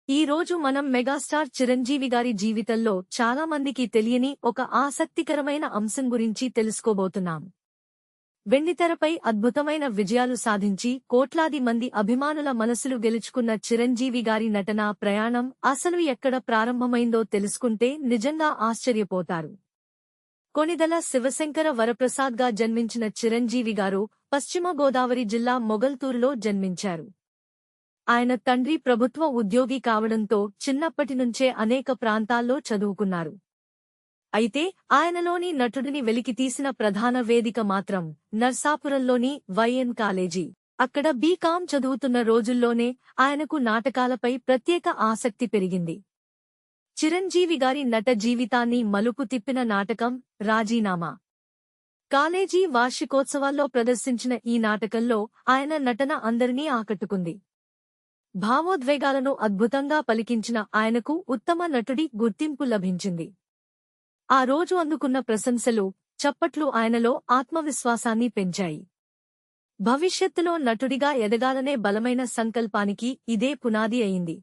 ఈ రోజు మనం మెగాస్టార్ చిరంజీవి గారి జీవితంలో చాలా మందికి తెలియని ఒక ఆసక్తికరమైన అంశం గురించి తెలుసుకోబోతున్నాం. వెండితెరపై అద్భుతమైన విజయాలు సాధించి కోట్లాది మంది అభిమానుల మనసులు గెలుచుకున్న చిరంజీవి గారి నటనా ప్రయాణం అసలు ఎక్కడ ప్రారంభమైందో తెలుసుకుంటే నిజంగా ఆశ్చర్యపోతారు. కొణిదెల శివశంకర వరప్రసాద్గా జన్మించిన చిరంజీవి గారు పశ్చిమ గోదావరి జిల్లా మొగల్తూరులో జన్మించారు. ఆయన తండ్రి ప్రభుత్వ ఉద్యోగి కావడంతో చిన్నప్పటినుంచే అనేక ప్రాంతాల్లో చదువుకున్నారు. అయితే ఆయనలోని నటుడిని వెలికితీసిన ప్రధాన వేదిక మాత్రం నర్సాపురంలోని వైఎన్ కాలేజీ. అక్కడ బీకాం చదువుతున్న రోజుల్లోనే ఆయనకు నాటకాలపై ప్రత్యేక ఆసక్తి పెరిగింది. చిరంజీవి గారి నట జీవితాన్ని మలుపు తిప్పిన నాటకం రాజీనామా. కాలేజీ వార్షికోత్సవాల్లో ప్రదర్శించిన ఈ నాటకంలో ఆయన నటన అందరినీ ఆకట్టుకుంది. భావోద్వేగాలను అద్భుతంగా పలికించిన ఆయనకు ఉత్తమ నటుడి గుర్తింపు లభించింది. ఆ రోజు అందుకున్న ప్రశంసలు, చప్పట్లు ఆయనలో ఆత్మవిశ్వాసాన్ని పెంచాయి. భవిష్యత్తులో నటుడిగా ఎదగాలనే బలమైన సంకల్పానికి ఇదే పునాది అయింది.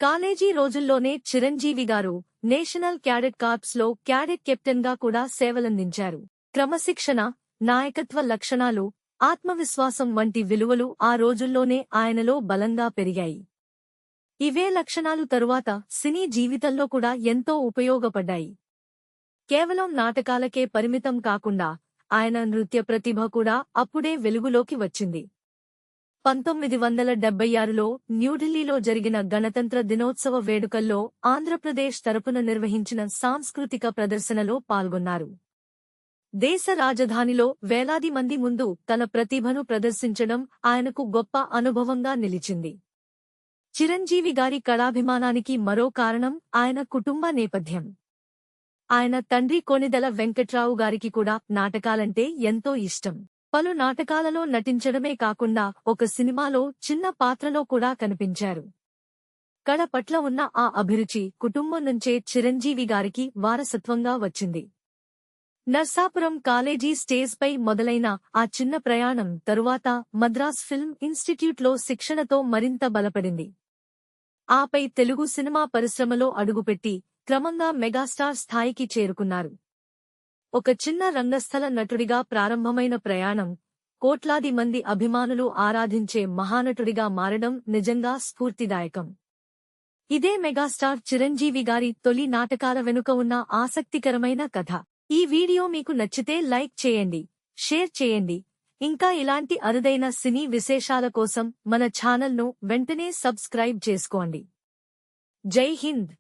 కాలేజీ రోజుల్లోనే చిరంజీవి గారు నేషనల్ క్యాడెట్ కార్ప్స్లో క్యాడెట్ కెప్టెన్గా కూడా సేవలందించారు. క్రమశిక్షణ, నాయకత్వ లక్షణాలు, ఆత్మవిశ్వాసం వంటి విలువలు ఆ రోజుల్లోనే ఆయనలో బలంగా పెరిగాయి. ఇవే లక్షణాలు తరువాత సినీ జీవితంలో కూడా ఎంతో ఉపయోగపడ్డాయి. కేవలం నాటకాలకే పరిమితం కాకుండా ఆయన నృత్య ప్రతిభ కూడా అప్పుడే వెలుగులోకి వచ్చింది. 1976లో న్యూఢిల్లీలో జరిగిన గణతంత్ర దినోత్సవ వేడుకల్లో ఆంధ్రప్రదేశ్ తరపున నిర్వహించిన సాంస్కృతిక ప్రదర్శనలో పాల్గొన్నారు. దేశ రాజధానిలో వేలాది మంది ముందు తన ప్రతిభను ప్రదర్శించడం ఆయనకు గొప్ప అనుభవంగా నిలిచింది. చిరంజీవి గారి కళాభిమానానికి మరో కారణం ఆయన కుటుంబ నేపథ్యం. ఆయన తండ్రి కొణిదెల వెంకట్రావు గారికి కూడా నాటకాలంటే ఎంతో ఇష్టం. పలు నాటకాలలో నటించడమే కాకుండా ఒక సినిమాలో చిన్న పాత్రలో కూడా కనిపించారు. కళ పట్ల ఉన్న ఆ అభిరుచి కుటుంబం నుంచే చిరంజీవి గారికి వారసత్వంగా వచ్చింది. నర్సాపురం కాలేజీ స్టేజ్పై మొదలైన ఆ చిన్న ప్రయాణం తరువాత మద్రాస్ ఫిల్మ్ ఇన్స్టిట్యూట్లో శిక్షణతో మరింత బలపడింది. ఆపై తెలుగు సినిమా పరిశ్రమలో అడుగుపెట్టి క్రమంగా మెగాస్టార్ స్థాయికి చేరుకున్నారు. ఒక చిన్న రంగస్థల నటుడిగా ప్రారంభమైన ప్రయాణం కోట్లాది మంది అభిమానులు ఆరాధించే మహానటుడిగా మారడం నిజంగా స్ఫూర్తిదాయకం. ఇదే మెగాస్టార్ చిరంజీవి గారి తొలి నాటకాల వెనుక ఉన్న ఆసక్తికరమైన కథ. ఈ వీడియో మీకు నచ్చితే లైక్ చేయండి, షేర్ చేయండి. ఇంకా ఇలాంటి అరుదైన సినీ విశేషాల కోసం మన ఛానల్ను వెంటనే సబ్స్క్రైబ్ చేసుకోండి. జై హింద్.